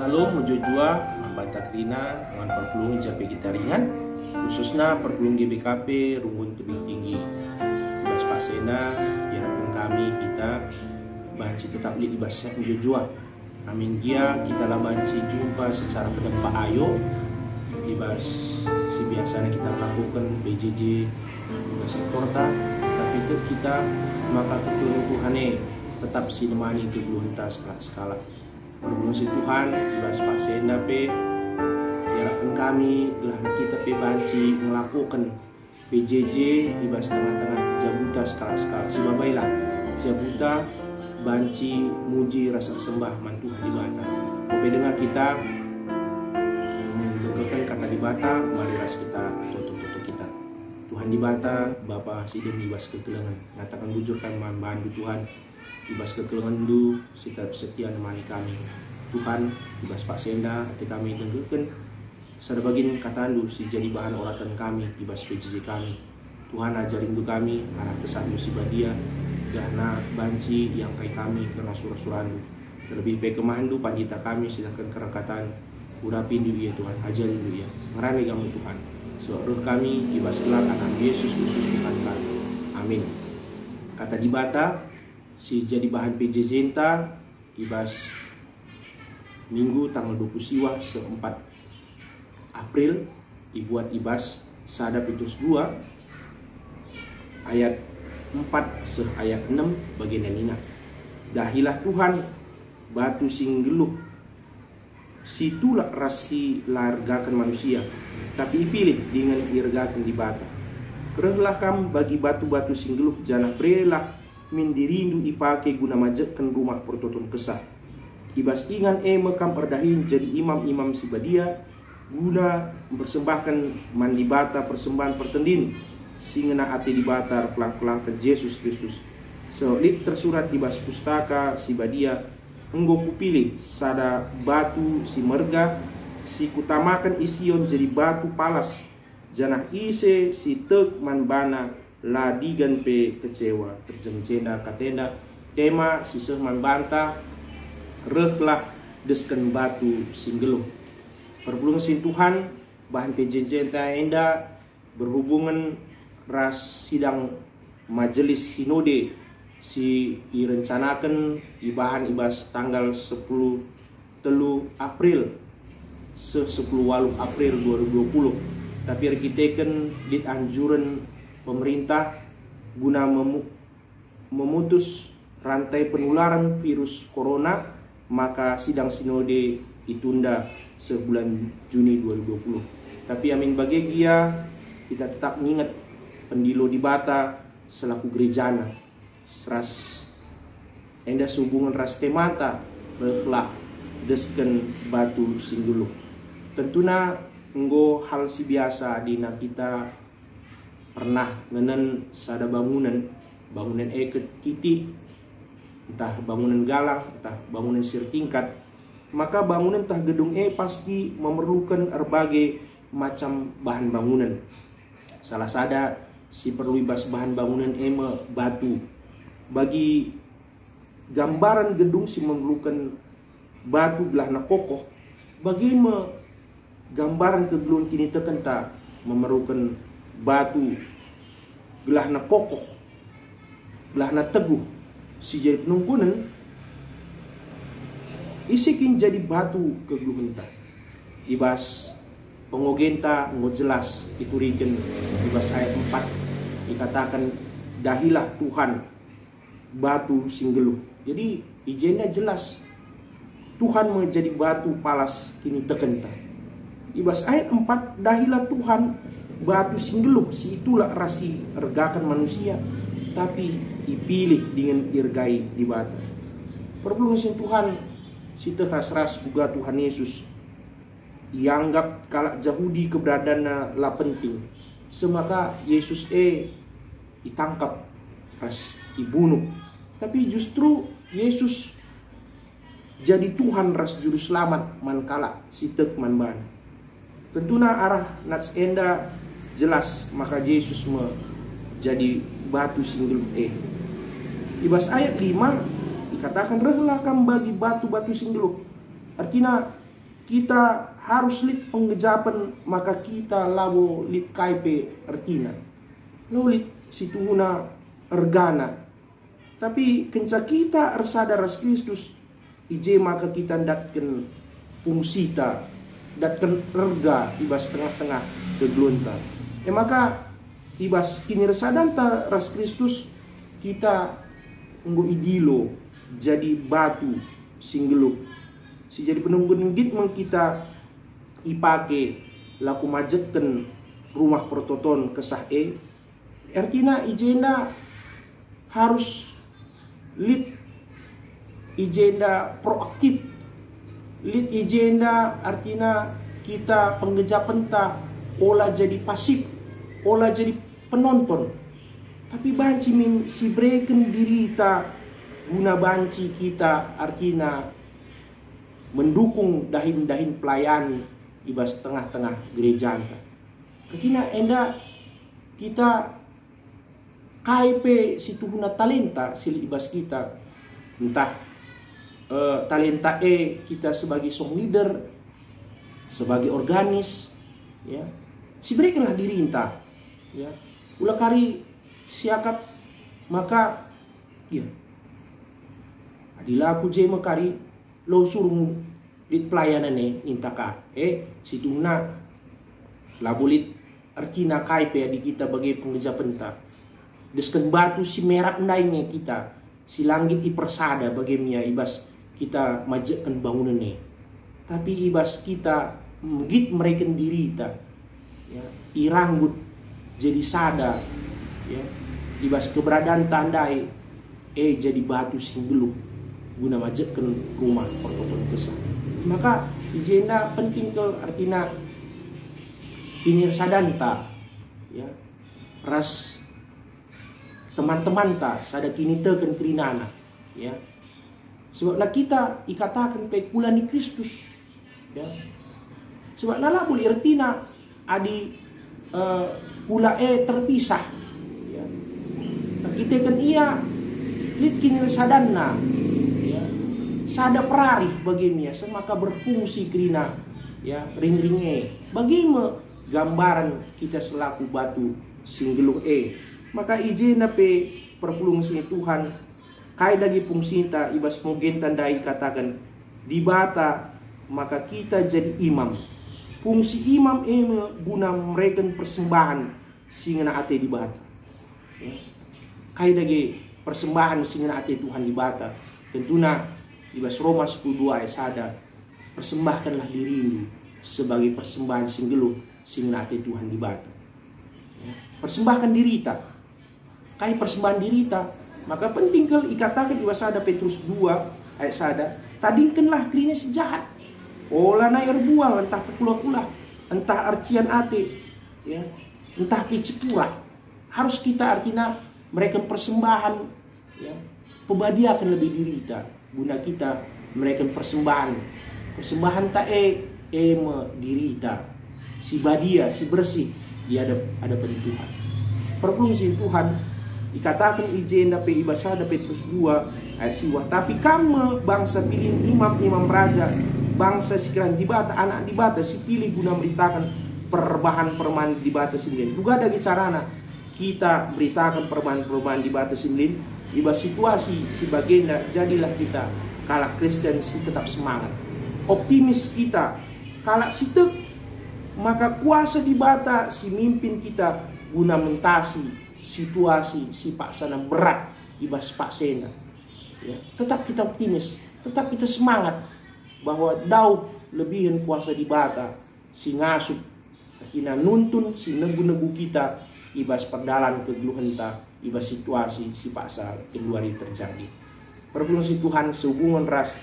Salam mujujua membantah krina dengan perpulungan jape kita ringan khususnya perpulung GBKP rungun tebing tinggi ibas pasena diharapkan kami kita banci tetap li ibasnya mujujua amin dia kita lah banci jumpa secara pedempa ayo ibas si biasanya kita melakukan BJJ ibas korta tapi itu kita maka keturun Tuhane tetap si nemani ke belunta skala berbunuh si Tuhan ibas pasenda pe diharapkan kami gelah kita pe banci melakukan PJJ ibas tengah-tengah jabuta skala si babailah jabuta banci muji rasa sembah man Tuhan di bata ope dengar kita mendengarkan kata di bata mari ras kita tutup kita Tuhan di bata Bapa sidem ibas kekelengan ngatakan bujurkan man bandu Tuhan ibas kekelengan du setiap setia nemani kami Tuhan ibas Pak Senda hati kami dengarkan sada bagin katandu si jadi bahan oratan kami ibas PJJ kami Tuhan ajarin du kami anak kesan musibah dia gana banci yang kai kami karena surah-surandu terlebih pe kemahandu pandita kami sedangkan kerekatan urapin du ya Tuhan ajarin du ya ngerame kamu Tuhan seluruh kami ibas kelak anak Yesus Kristus Tuhan kami amin kata di bata si jadi bahan PJJ enta ibas minggu tanggal 20 siwa se-4 April dibuat ibas sada Petrus 2 ayat 4 se-ayat 6 bagian nina dahilah Tuhan batu sing geluh situlah rasi largakan manusia tapi ipilih dengan irgakan di bata kerehlah kam bagi batu-batu sing geluh janah prelah min dirindu ipake guna majekkan rumah pertoton kesah ibas ingan mekam erdahin jadi imam-imam sibadia guna mempersembahkan mandi bata persembahan pertendin singena ati di batar pelang-pelang ke Yesus Kristus seolik tersurat ibas pustaka sibadia enggo kupilih sada batu si merga si kutamakan ision jadi batu palas janah ise si tek manbana ladigan pe kecewa terjengcena katenda tema siseh manbanta rehlah desken batu singgeluh perpulung sin Tuhan bahan PJJ enda berhubungan ras sidang majelis sinode si direncanakan ibahan ibas tanggal 10 telu April se-10 walu April 2020 tapi rekiteken dit anjuran pemerintah guna memutus rantai penularan virus corona maka sidang sinode ditunda sebulan Juni 2020 tapi amin bagi dia kita tetap mengingat pendilo di bata selaku gerejana ras enda hubungan ras temata reflah desken batu singgulu tentuna nggo hal si biasa dina kita pernah ngenen sada bangunan eket kiti entah bangunan galang entah bangunan sirtingkat maka bangunan entah gedung pasti memerlukan berbagai macam bahan bangunan salah sada si perlu ibas bahan bangunan batu bagi gambaran gedung si memerlukan batu gelahna kokoh bagi gambaran ke gedung kini tekenta memerlukan batu gelahna kokoh gelahna teguh si jadi penungkunan isikin jadi batu ke gluhenta ibas pengogenta ngo jelas diturikan ibas ayat 4 dikatakan dahilah Tuhan batu singgeluh jadi ijennya jelas Tuhan menjadi batu palas kini tekenta ibas ayat 4 dahilah Tuhan batu singgeluh si itulah rasi ergakan manusia tapi dipilih dengan irgai di bata perpulung sin Tuhan si ras buga Tuhan Yesus dianggap kalak Yahudi keberadaannya lah penting semaka Yesus ditangkap ras dibunuh tapi justru Yesus jadi Tuhan ras juru selamat man kalak si tek man ban tentunya arah nats enda jelas maka Yesus jadi batu singgul ibas ayat 5 dikatakan rehlah kam bagi batu-batu singgul artinya kita harus lit penggejapan, maka kita labo lit KP artina. Lo lit situhuna ergana. Tapi kenca kita ersadar as Kristus, ije maka kita datken fungsita, datken erga ibas tengah-tengah keglunta. Maka ibas kini resadanta ras Kristus, kita nggo idilo jadi batu singgeluk. Si jadi penunggun gitmang kita ipake laku majeken rumah pertoton kesah artinya ijenda harus lit ijenda proaktif, lit ijenda artinya kita penggejapan ta olah jadi pasif, olah jadi penonton, tapi banci min si breken diri ta guna banci kita artinya mendukung dahin-dahin pelayan ibas tengah-tengah gereja anta. Artinya enda kita KP situhuna talenta sili ibas kita, entah talenta kita sebagai song leader, sebagai organis, ya si berikanlah diri enta, ya ulah kari siakap maka ya adilah aku jema kari lo suruh di pelayanan intaka situna labulit artina KP di kita bagi pengejapan ta desken batu si merah ndainya kita si langit ipersada bagi mia ibas kita majekkan bangunan tapi ibas kita menggit mereka diri ta ya iranggut jadi sada ya ibas keberadaan tandai jadi batu singgeluk guna majekkan rumah pertoton kesah. Maka ijena penting ke artina kini sadanta ya ras teman-teman ta sada kini teken kerinana ya sebablah kita ikatakan pe kula ni Kristus ya sebab nala boleh artina adi kula terpisah ya kita kan ia lit kini sadanna ya sada perarih baginya semaka berfungsi kerina ya ring-ringe bagimu gambaran kita selaku batu singgeluk maka ijena pe perpulung sini Tuhan kai dagi fungsinta ibas mogen tandai katakan di bata maka kita jadi imam fungsi imam guna mereken persembahan singena ate di bata ya. Kai dagi persembahan singena ate Tuhan di bata tentunya ibas Roma 10:2 sada persembahkanlah dirimu sebagai persembahan singgeluk singena ate Tuhan di bata ya. Persembahkan diri ta kai persembahan diri ta maka penting kalau ikatakan ibas sada Petrus 2 ayat sada tadingkanlah kerina sejahat olah nair buang entah pekula-kula entah arcian ate ya entah picipura harus kita artinya mereka persembahan ya pebadiakan lebih diri ta guna kita mereka persembahan ta diri ta si badia si bersih di hadapan Tuhan perfungsi Tuhan dikatakan ijenda pe ibasada Petrus 2 ayat siwah tapi kamu bangsa pilih imam raja bangsa sekiran dibata anak dibata si pilih guna memberitakan perbahan dibata sembilan juga ada carana kita beritakan perbahan dibata sembilan ibas situasi si bagenda jadilah kita kalak Kristen si tetap semangat optimis kita kalak sitek maka kuasa dibata si mimpin kita guna mentasi situasi si paksana berat ibas paksena ya tetap kita optimis tetap kita semangat bahwa dau lebihan kuasa dibata si ngasup kita nuntun si negu-negu kita ibas perdalan kegeluhan ta ibas situasi si paksa keluar terjadi perpulung Tuhan sehubungan ras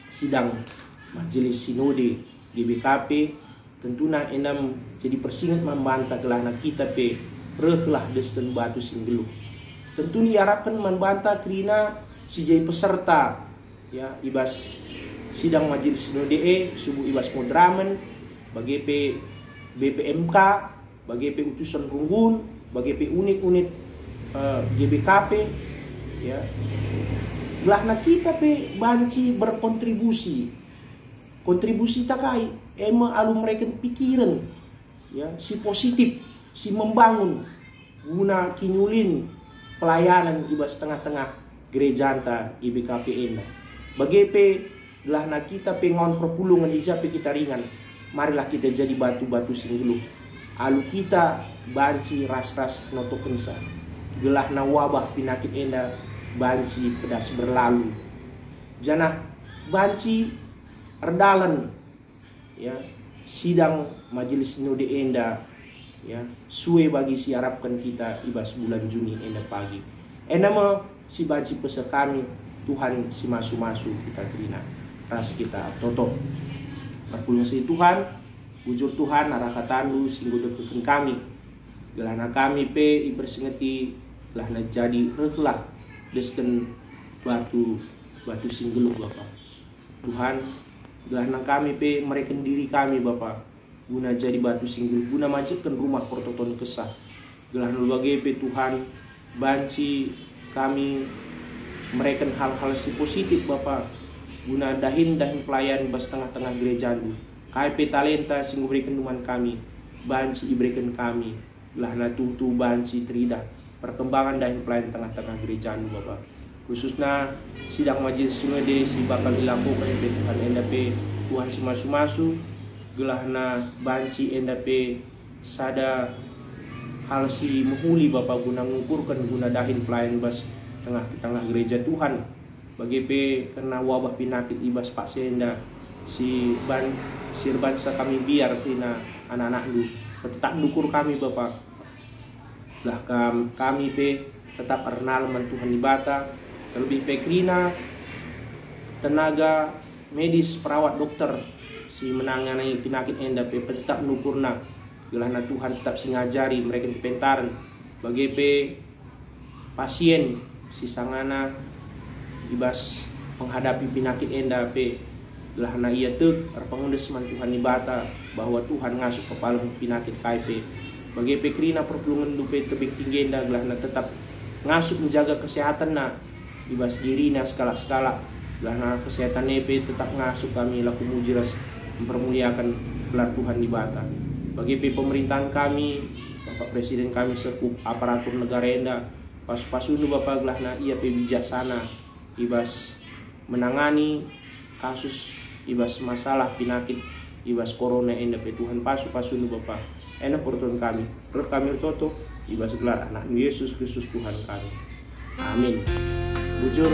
sidang majelis sinode GBKP tentunya enam jadi persingat membantah kelana kita pe rehlah desten batu singgeluk tentu diharapkan membantah kerina si jadi peserta ya ibas sidang majelis sinode subuh ibas modramen bagi pe BPMK bagi pe utusan runggun bagi pe unit-unit GBKP ya belah kita pe banci berkontribusi kontribusi takai ema alu mereka pikiran ya si positif, si membangun guna kinyulin pelayanan ibas tengah-tengah gereja anta IBKP enda. Bagepe gelah na kita pengon perpulungan ijape kita ringan. Marilah kita jadi batu-batu singguluh. Alu kita banci ras-ras noto kensa. Gelah na wabah penyakit enda banci pedas berlalu. Jana banci erdalan ya sidang majelis sinode enda ya suwe bagi siarapkan kita ibas bulan Juni enda pagi. Enama si banci pesa kami Tuhan si masu-masu kita kerina ras kita toto. Berpulung si Tuhan, bujur Tuhan arah katandu singgo dekeken kami. Gelana kami pe ibersingeti gelana jadi reklah desken batu singgeluk Bapak. Tuhan gelana kami pe mereka diri kami Bapak guna jadi batu singgul guna macetkan rumah pertoton kesah. Gelana bagai pe Tuhan banci kami mereka hal-hal si positif Bapak guna dahin pelayan bas tengah-tengah gereja lu. KP talenta sing berikan duman kami, banci diberikan kami. Lah na tutu banci terida perkembangan dahin pelayan tengah-tengah gereja lu Bapak. Khususnya sidang majelis sinode si bakal dilakukan oleh Tuhan NDP Tuhan si masu-masu gelahna banci NDP sada hal si menghuli Bapak guna mengukurkan guna dahin pelayan bas tengah gereja Tuhan. Bagi karena wabah penyakit ibas Pak Senda sirbansa kami biar tina anak-anak lu tetap dukur kami Bapak. Lah kami tetap ernal Tuhan ibata terlebih pekrina tenaga medis perawat dokter si menangani penyakit enda tetap nukurna gelahna Tuhan tetap singajari mereka dipentaran bagi pasien si sangana ibas menghadapi penyakit enda gelahna ia tek arpangundesman Tuhan ibata bahwa Tuhan ngasuh kepala penyakit KP bagi pekrina perpulungan dupe tebik tinggi enda gelahna tetap ngasuh menjaga kesehatan na ibas dirina skala gelahna kesehatan EP tetap ngasuh kami laku mujiras mempermuliakan gelar Tuhan ibata bagi pemerintahan kami Bapak Presiden kami sekup aparatur negara enda pas-pasunu Bapak gelahna ia bijaksana ibas menangani kasus ibas masalah penyakit ibas corona enda Tuhan pasu-pasunu Bapak enak pertuan kami toto ibas gelar anak Yesus Kristus Tuhan kami. Amin. Bujur